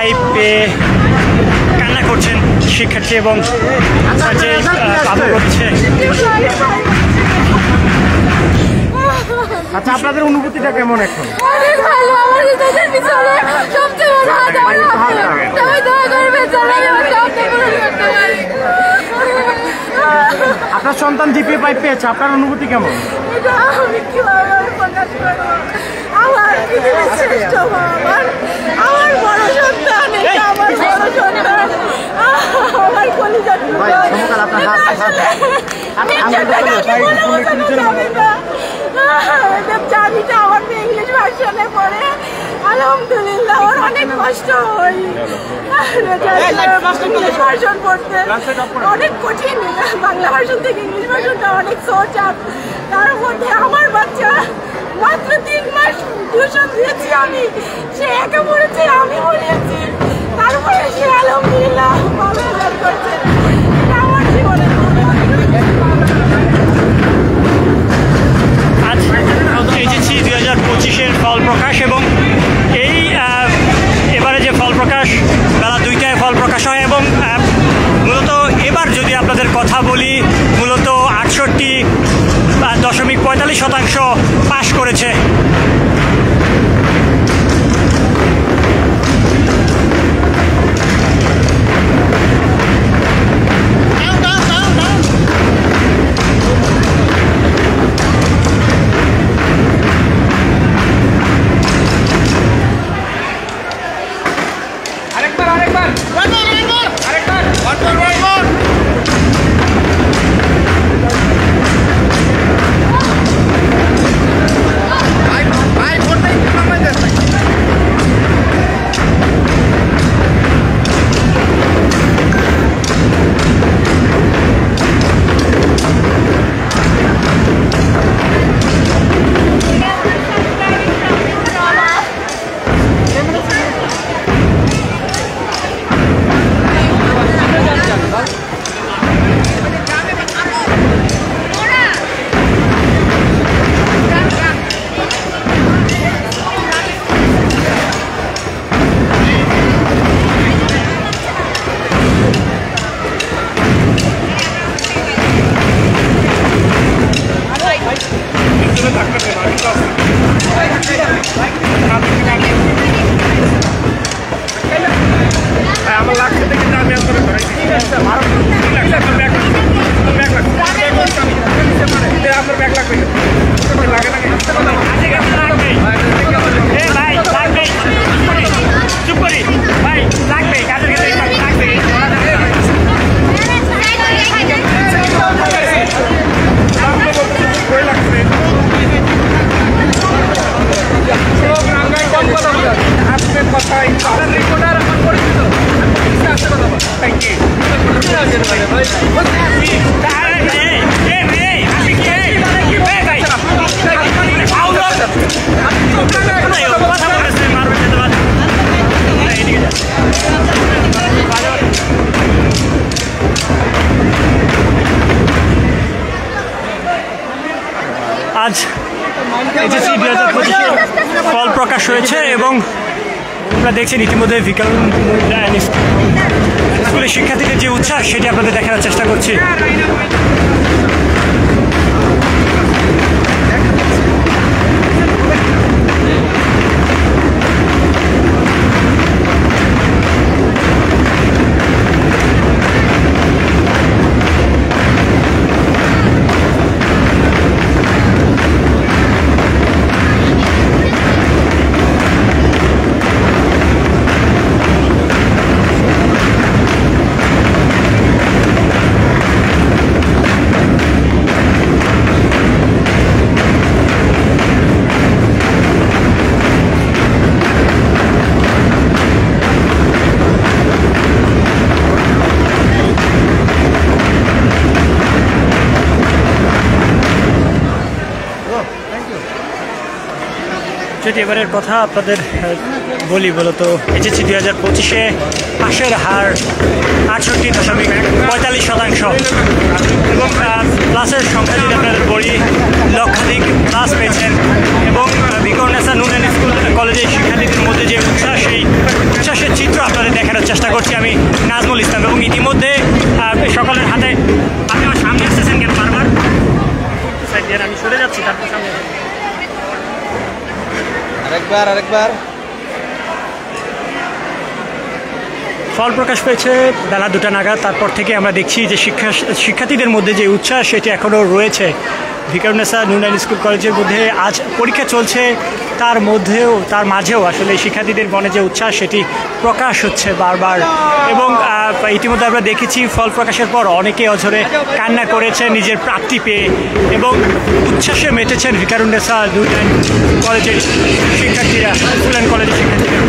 Pipe পেয়ে কান্না করছেন শিক্ষার্থী এবং যে বাবু করছে। আচ্ছা, আপনাদের অনুভূতিটা কেমন এখন? আপনার সন্তান জিপিএ পাইপ পেয়েছে, আপনার অনুভূতি কেমন? জানিটা আমার মেয়ে ইংলিশ ভার্সনে পড়ে, আলহামদুলিল্লাহ ওর অনেক কষ্ট হয়। ইংলিশ ভার্সন পড়তে অনেক কঠিন, বাংলা ভার্সন থেকে ইংলিশ ভার্সনটা অনেক সহজ। তার মধ্যে আমার বাচ্চা মাত্র 3 মাস টিউশন দিয়েছি আমি, সে একা পড়েছে, আমি পড়িয়েছি, তারপরে সে আলহামদুলিল্লাহ ভালো রেজাল্ট করছে। আমার জীবনে এইচএসসি 2025-এর ফল প্রকাশ এবং এই এবারে যে ফল প্রকাশ বেলা 2টায় ফল প্রকাশ হয় এবং মূলত এবার যদি আপনাদের কথা বলি মূলত 68.45% পাশ করেছে। আজ এইচএসসি 2025 ফল প্রকাশ হয়েছে এবং আপনারা দেখছেন ইতিমধ্যে বিকাল স্কুলের শিক্ষার্থীদের যে উচ্ছ্বাস সেটি আপনাদের দেখানোর চেষ্টা করছি। যদি এবারের কথা আপনাদের বলি বলতো এইচএসসি 2025-এ পাশের হার 68.45% এবং ক্লাসের সংখ্যা যদি আপনাদের বলি লক্ষাধিক ক্লাস পেয়েছেন এবং ভিকর্নেসা নুন স্কুল কলেজের শিক্ষার্থীদের মধ্যে যে উচ্ছ্বাস সেই উচ্ছ্বাসের চিত্র আপনারা আমি নাজমুল ইসলাম। এবং ইতিমধ্যে সকলের হাতে, আপনি আমার সামনে আসতেছেন কেন বারবার? আমি সরে যাচ্ছি, তারপর সামনে আরেকবার ফল প্রকাশ পেয়েছে বেলা 2টা নাগাদ। তারপর থেকে আমরা দেখছি যে শিক্ষার্থীদের মধ্যে যে উচ্ছ্বাস সেটি এখনও রয়েছে। ভিকারুন্নেসা নুরুন্নাহার স্কুল কলেজের মধ্যে আজ পরীক্ষা চলছে, তার মাঝেও আসলে শিক্ষার্থীদের মনে যে উচ্ছ্বাস সেটি প্রকাশ হচ্ছে বারবার। এবং ইতিমধ্যে আমরা দেখেছি ফল প্রকাশের পর অনেকে অঝরে কান্না করেছে নিজের প্রাপ্তি পেয়ে, এবং উচ্ছ্বাসে মেতেছেন ভিকারুন্নেসা নুরুন্নাহার কলেজের শিক্ষার্থীরা, স্কুল অ্যান্ড কলেজের শিক্ষার্থীরা।